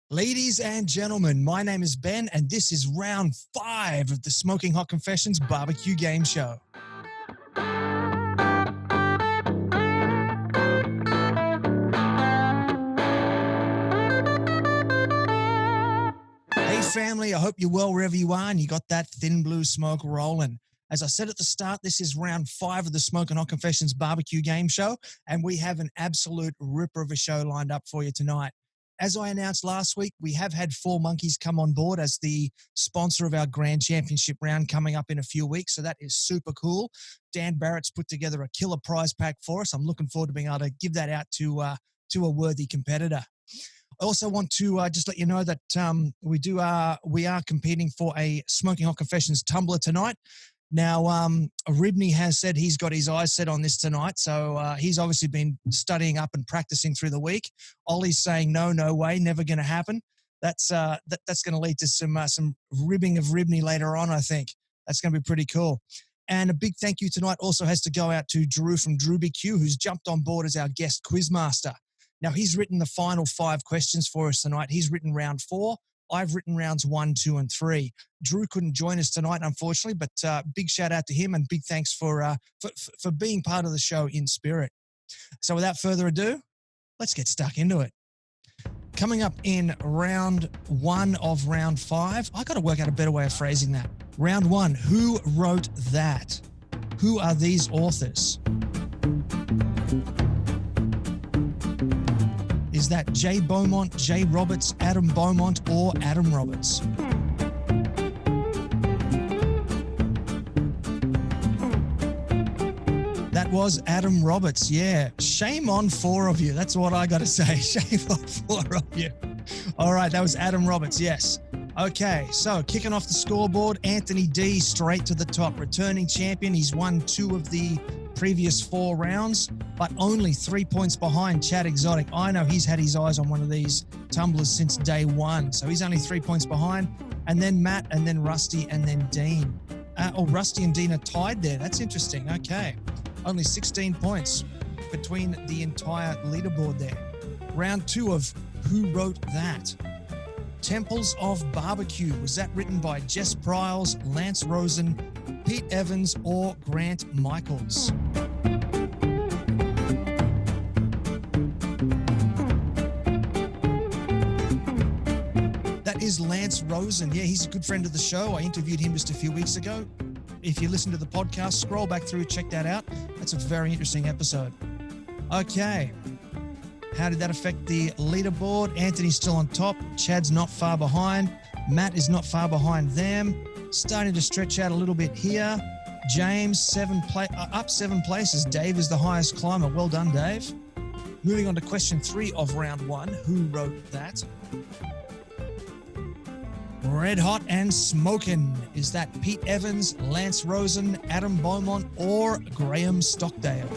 Ladies and gentlemen, my name is Ben, and this is round 5 of the Smoking Hot Confessions Barbecue Game Show. Hey family, I hope you're well wherever you are and you got that thin blue smoke rolling. As I said at the start, this is round 5 of the Smoking Hot Confessions Barbecue Game Show, and we have an absolute ripper of a show lined up for you tonight. As I announced last week, we have had 4 Monkeys come on board as the sponsor of our Grand Championship round coming up in a few weeks, so that is super cool. Dan Barrett's put together a killer prize pack for us. I'm looking forward to being able to give that out to a worthy competitor. I also want to just let you know that we are competing for a Smoking Hot Confessions tumbler tonight. Now, Ribney has said he's got his eyes set on this tonight, so he's obviously been studying up and practicing through the week. Ollie's saying, no way, never going to happen. That's going to lead to some ribbing of Ribney later on, I think. That's going to be pretty cool. And a big thank you tonight also has to go out to Drew from Drue Be, who's jumped on board as our guest quizmaster. Now, he's written the final 5 questions for us tonight. He's written round 4. I've written rounds 1, 2, and 3. Drew couldn't join us tonight, unfortunately, but big shout out to him and big thanks for being part of the show in spirit. So without further ado, let's get stuck into it. Coming up in round 1 of round 5, I got to work out a better way of phrasing that. Round 1, who wrote that? Who are these authors? Is that Jay Beaumont, Jay Roberts, Adam Beaumont, or Adam Roberts? That was Adam Roberts, yeah. Shame on 4 of you. That's what I got to say. Shame on 4 of you. All right, that was Adam Roberts, yes. Okay, so kicking off the scoreboard, Anthony D straight to the top. Returning champion. He's won 2 of the previous 4 rounds, but only 3 points behind Chad Exotic. I know he's had his eyes on one of these tumblers since day 1, so he's only 3 points behind. And then Matt, and then Rusty, and then Dean. Rusty and Dean are tied there. That's interesting. Okay, only 16 points between the entire leaderboard there. Round 2 of Who Wrote That? Temples of Barbecue. Was that written by Jess Pryles, Lance Rosen, Pete Evans, or Grant Michaels? That is Lance Rosen. Yeah, he's a good friend of the show. I interviewed him just a few weeks ago. If you listen to the podcast, scroll back through, check that out. That's a very interesting episode. Okay. How did that affect the leaderboard? Anthony's still on top. Chad's not far behind. Matt is not far behind them. Starting to stretch out a little bit here. James, up 7 places. Dave is the highest climber. Well done, Dave. Moving on to question 3 of round 1. Who wrote that? Red Hot and Smokin'. Is that Pete Evans, Lance Rosen, Adam Beaumont, or Graham Stockdale?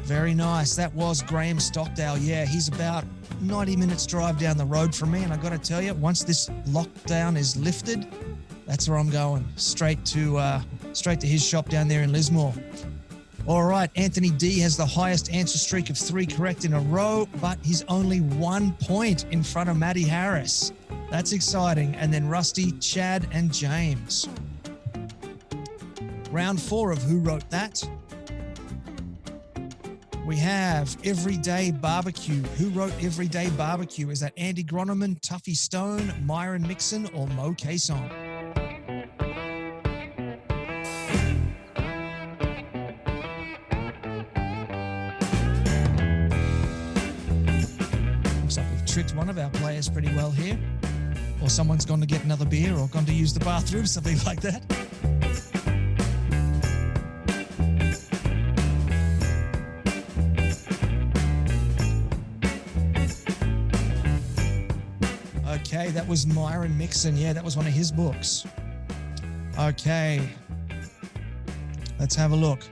Very nice. That was Graham Stockdale. Yeah, he's about 90 minutes drive down the road from me. And I got to tell you, once this lockdown is lifted, that's where I'm going. Straight to his shop down there in Lismore. All right. Anthony D has the highest answer streak of 3 correct in a row, but he's only 1 point in front of Matty Harris. That's exciting. And then Rusty, Chad, and James. Round 4 of Who Wrote That? We have Everyday Barbecue. Who wrote Everyday Barbecue? Is that Andy Groneman, Tuffy Stone, Myron Mixon, or Mo Cason? Looks like we've tricked one of our players pretty well here. Or someone's gone to get another beer or gone to use the bathroom, something like that. Okay, that was Myron Mixon. Yeah, that was one of his books. Okay. Let's have a look.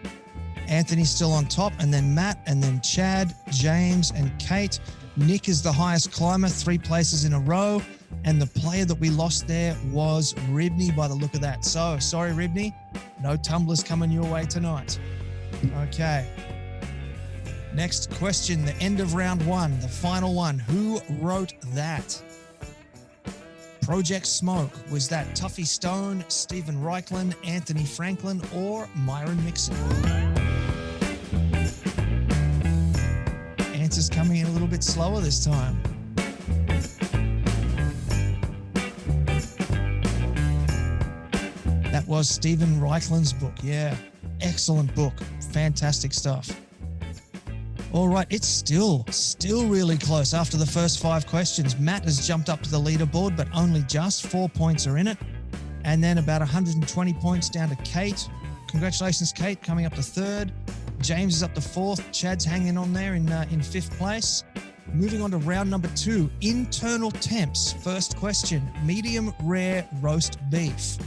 Anthony's still on top, and then Matt, and then Chad, James, and Kate. Nick is the highest climber, 3 places in a row. And the player that we lost there was Ribney by the look of that. So, sorry, Ribney. No tumblers coming your way tonight. Okay. Next question, the end of round one, the final one. Who wrote that? Project Smoke. Was that Tuffy Stone, Stephen Reichlin, Anthony Franklin, or Myron Mixon? Answers coming in a little bit slower this time. That was Stephen Reichlin's book. Yeah, excellent book. Fantastic stuff. All right, it's still really close after the first 5 questions. Matt has jumped up to the leaderboard, but only just 4 points are in it. And then about 120 points down to Kate. Congratulations, Kate, coming up to 3rd. James is up to 4th. Chad's hanging on there in 5th place. Moving on to round number 2, internal temps. First question, medium rare roast beef.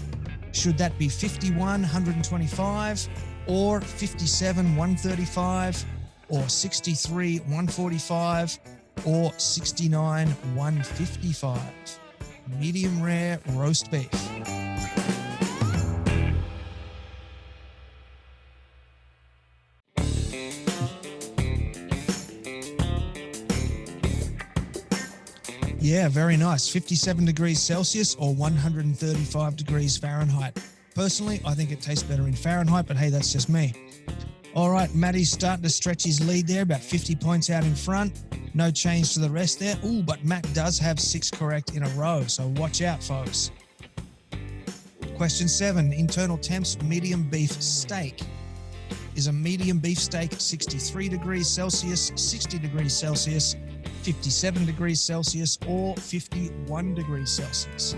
Should that be 51, 125, or 57, 135, or 63, 145, or 69, 155? Medium rare roast beef. Yeah, very nice. 57 degrees Celsius or 135 degrees Fahrenheit. Personally, I think it tastes better in Fahrenheit, but hey, that's just me. All right, Matty's starting to stretch his lead there, about 50 points out in front. No change to the rest there. Ooh, but Matt does have 6 correct in a row, so watch out, folks. Question 7, internal temps medium beef steak. Is a medium beef steak 63 degrees Celsius, 60 degrees Celsius, 57 degrees Celsius, or 51 degrees Celsius?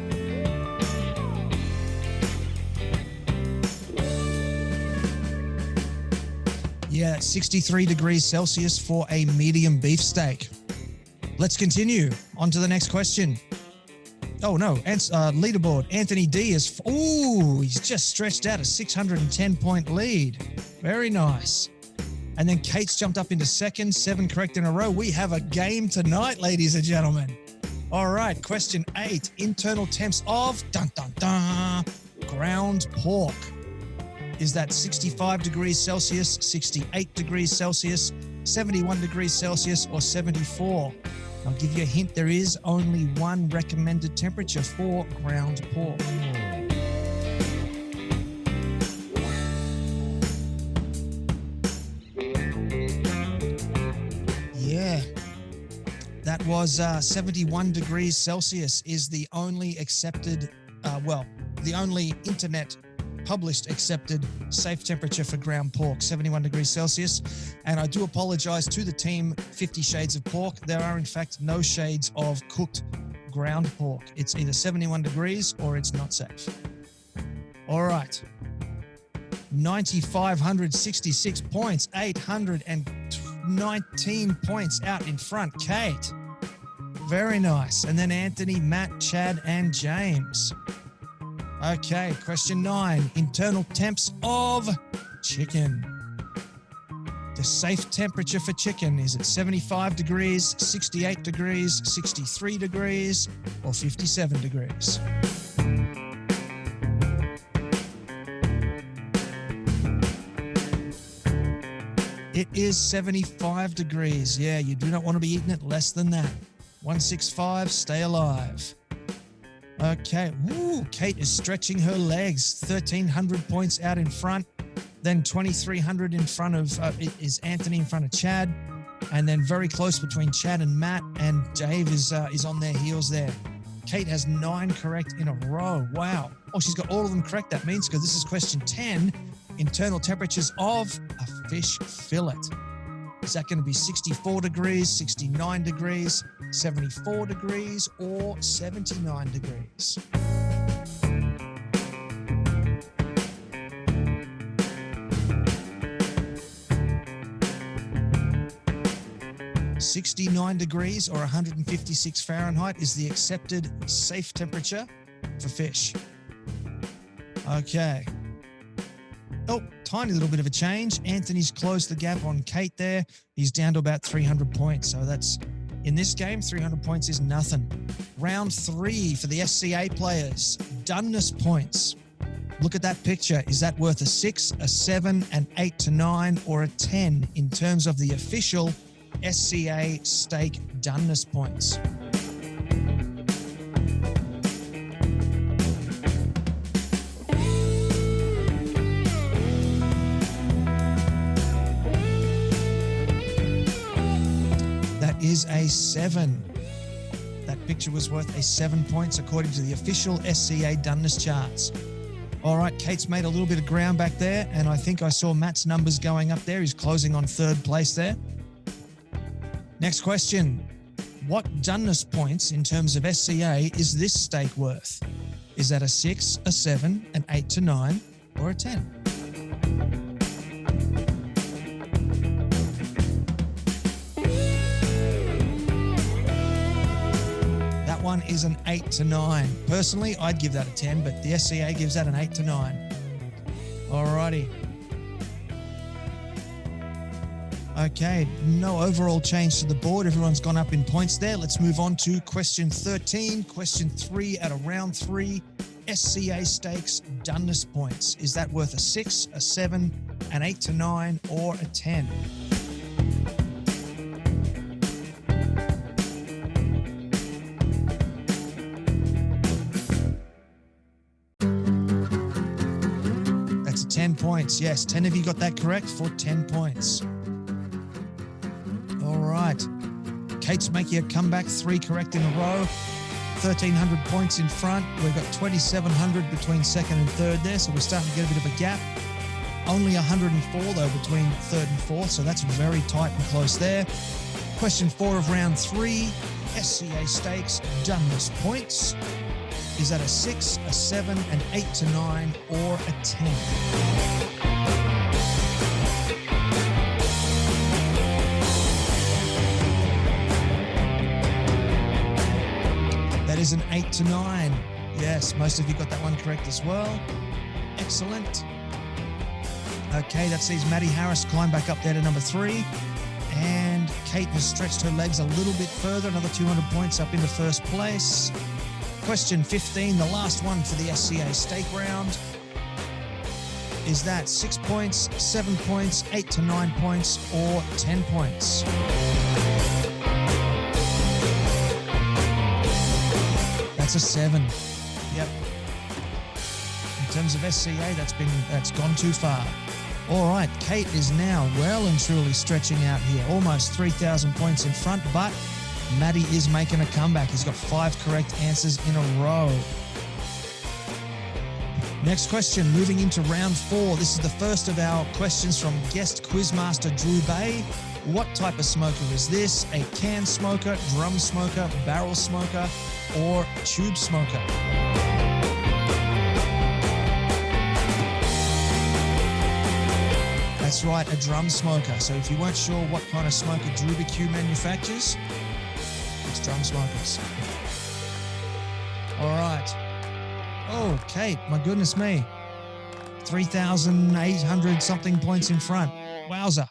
Yeah, 63 degrees Celsius for a medium beef steak. Let's continue on to the next question. Oh no, leaderboard. Anthony D is, he's just stretched out a 610-point lead. Very nice. And then Kate's jumped up into 2nd, 7 correct in a row. We have a game tonight, ladies and gentlemen. All right, question 8, internal temps of ground pork. Is that 65 degrees Celsius, 68 degrees Celsius, 71 degrees Celsius, or 74? I'll give you a hint, there is only one recommended temperature for ground pork. Yeah, that was 71 degrees Celsius is the only accepted, the only internet published accepted safe temperature for ground pork, 71 degrees Celsius. And I do apologize to the team 50 Shades of Pork. There are in fact no shades of cooked ground pork. It's either 71 degrees or it's not safe. All right. 9,566 points, 819 points out in front. Kate. Very nice. And then Anthony, Matt, Chad, and James. Okay, question 9, internal temps of chicken. The safe temperature for chicken, is it 75 degrees, 68 degrees, 63 degrees, or 57 degrees? It is 75 degrees. Yeah, you do not want to be eating it less than that. 165, stay alive. Okay, Kate is stretching her legs. 1,300 points out in front. Then 2,300 in front of, is Anthony in front of Chad. And then very close between Chad and Matt. And Dave is on their heels there. Kate has 9 correct in a row. Wow. Oh, she's got all of them correct. That means, because this is question 10, internal temperatures of a fish fillet. Is that going to be 64 degrees, 69 degrees, 74 degrees, or 79 degrees? $69 degrees or 156 Fahrenheit is the accepted safe temperature for fish. Okay. Oh, tiny little bit of a change. Anthony's closed the gap on Kate there. He's down to about 300 points. So that's, in this game, 300 points is nothing. Round 3 for the SCA players. Doneness points. Look at that picture. Is that worth a 6, a 7, an 8 to 9, or a 10 in terms of the official SCA steak doneness points? That is a 7. That picture was worth a 7 points according to the official SCA doneness charts. All right, Kate's made a little bit of ground back there, and I think I saw Matt's numbers going up there. He's closing on 3rd place there. Next question. What doneness points in terms of SCA is this steak worth? Is that a 6, a 7, an 8 to 9, or a 10? One is an 8 to 9. Personally, I'd give that a 10, but the SCA gives that an 8 to 9. Alrighty. Okay, no overall change to the board. Everyone's gone up in points there. Let's move on to question 13. Question 3 out of round 3. SCA stakes doneness points. Is that worth a 6, a 7, an 8 to 9, or a 10? That's 10 points. Yes, 10 of you got that correct for 10 points. All right. Kate's making a comeback, 3 correct in a row. 1,300 points in front. We've got 2,700 between 2nd and 3rd there, so we're starting to get a bit of a gap. Only 104, though, between 3rd and 4th, so that's very tight and close there. Question 4 of round 3, SCA stakes doneness points. Is that a 6, a 7, an 8 to 9, or a 10? That is an 8 to 9. Yes, most of you got that one correct as well. Excellent. Okay, that sees Maddie Harris climb back up there to number 3. And Kate has stretched her legs a little bit further, another 200 points up into 1st place. Question 15, the last one for the SCA steak round. Is that 6 points, 7 points, 8 to 9 points, or 10 points? That's a 7. Yep. In terms of SCA, that's gone too far. All right, Kate is now well and truly stretching out here. Almost 3,000 points in front, but Maddie is making a comeback. He's got 5 correct answers in a row. Next question, moving into round 4. This is the first of our questions from guest Quizmaster Drue Be. What type of smoker is this? A can smoker, drum smoker, barrel smoker, or tube smoker? That's right, a drum smoker. So if you weren't sure what kind of smoker BBQ manufactures, it's drum smokers. All right. Oh, Kate, my goodness me. 3,800 something points in front. Wowza.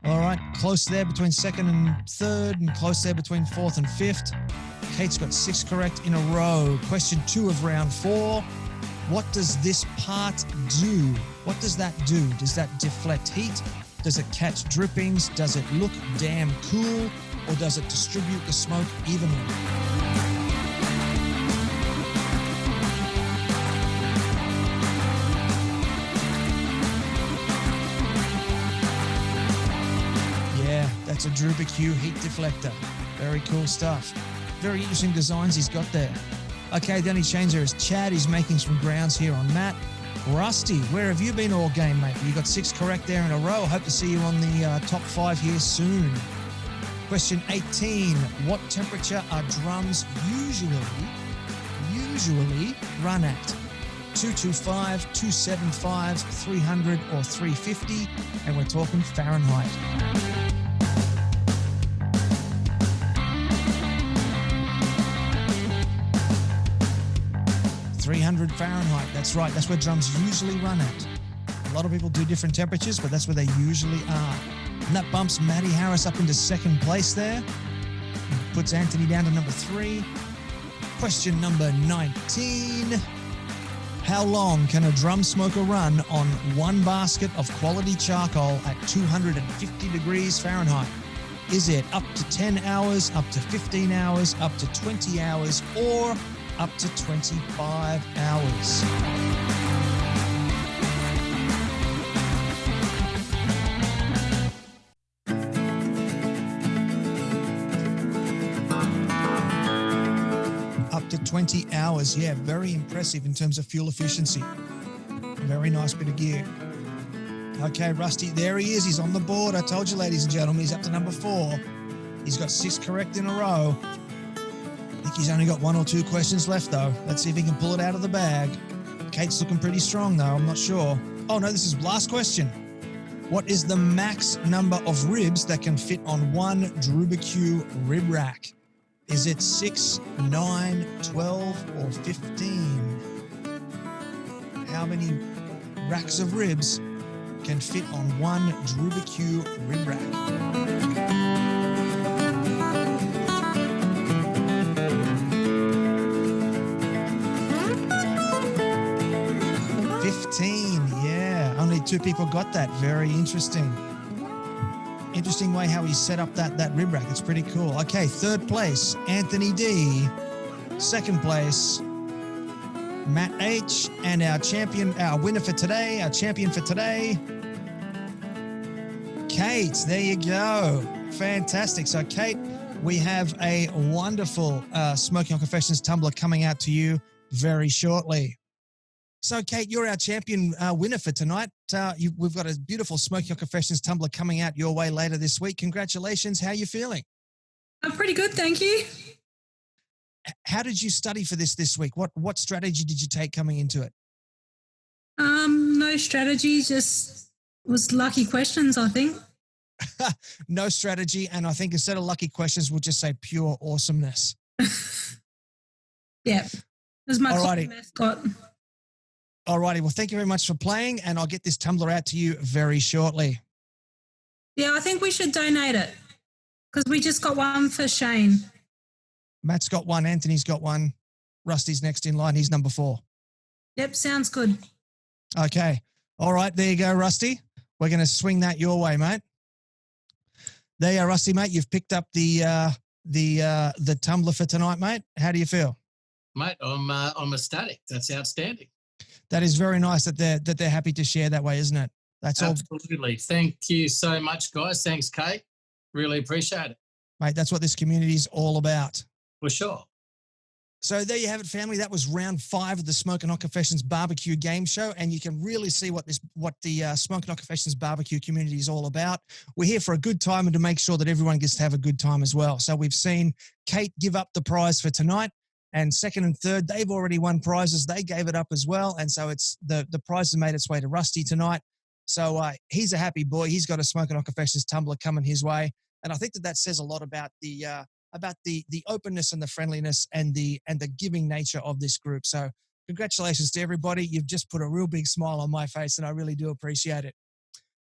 All right, close there between 2nd and 3rd, and close there between 4th and 5th. Kate's got 6 correct in a row. Question 2 of round 4. What does this part do? What does that do? Does that deflect heat? Does it catch drippings? Does it look damn cool? Or does it distribute the smoke evenly? Yeah, that's a BBQ heat deflector. Very cool stuff. Very interesting designs he's got there. Okay, the only change there is Chad. He's making some grounds here on Matt. Rusty, where have you been all game, mate? You got 6 correct there in a row. Hope to see you on the top 5 here soon. Question 18. What temperature are drums usually run at? 225, 275, 300, or 350? And we're talking Fahrenheit. 300 Fahrenheit. That's right. That's where drums usually run at. A lot of people do different temperatures, but that's where they usually are. And that bumps Maddie Harris up into 2nd place there. Puts Anthony down to number 3. Question number 19. How long can a drum smoker run on one basket of quality charcoal at 250 degrees Fahrenheit? Is it up to 10 hours, up to 15 hours, up to 20 hours, or up to 25 hours? Up to 20 hours. Yeah, very impressive in terms of fuel efficiency. Very nice bit of gear. Okay, Rusty, there he is. He's on the board. I told you, ladies and gentlemen, he's up to number 4. He's got 6 correct in a row. I think he's only got 1 or 2 questions left, though. Let's see if he can pull it out of the bag. Kate's looking pretty strong, though. I'm not sure. Oh, no, this is last question. What is the max number of ribs that can fit on one BBQ rib rack? Is it 6, 9, 12, or 15? How many racks of ribs can fit on one BBQ rib rack? 15, yeah. Only 2 people got that. Very interesting. Interesting way how he set up that rib rack. It's pretty cool. Okay, 3rd place, Anthony D. 2nd place, Matt H. And our champion, our winner for today, our champion for today, Kate. There you go. Fantastic. So, Kate, we have a wonderful Smoking on Confessions tumbler coming out to you very shortly. So, Kate, you're our champion winner for tonight. We've got a beautiful Smoking on Confessions tumbler coming out your way later this week. Congratulations. How are you feeling? I'm pretty good, thank you. How did you study for this week? What strategy did you take coming into it? No strategy, just was lucky questions, I think. No strategy, and I think instead of lucky questions, we'll just say pure awesomeness. Yeah, it was my club mascot. All righty. Well, thank you very much for playing, and I'll get this tumbler out to you very shortly. Yeah, I think we should donate it because we just got one for Shane. Matt's got one. Anthony's got one. Rusty's next in line. He's number 4. Yep, sounds good. Okay. All right. There you go, Rusty. We're going to swing that your way, mate. There you are, Rusty, mate. You've picked up the tumbler for tonight, mate. How do you feel? Mate, I'm ecstatic. That's outstanding. That is very nice that they're happy to share that way, isn't it? That's absolutely. Thank you so much, guys. Thanks, Kate. Really appreciate it. Mate, that's what this community is all about. For sure. So there you have it, family. That was round 5 of the Smoking on Confessions barbecue game show, and you can really see what the Smoking on Confessions barbecue community is all about. We're here for a good time and to make sure that everyone gets to have a good time as well. So we've seen Kate give up the prize for tonight, and 2nd and 3rd, they've already won prizes. They gave it up as well, and so it's the prize has made its way to Rusty tonight. So he's a happy boy. He's got a Smoking on Confessions tumbler coming his way, and I think that says a lot about the openness and the friendliness and the giving nature of this group. So congratulations to everybody. You've just put a real big smile on my face, and I really do appreciate it.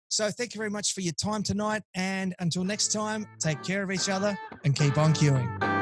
So thank you very much for your time tonight. And until next time, take care of each other and keep on queuing.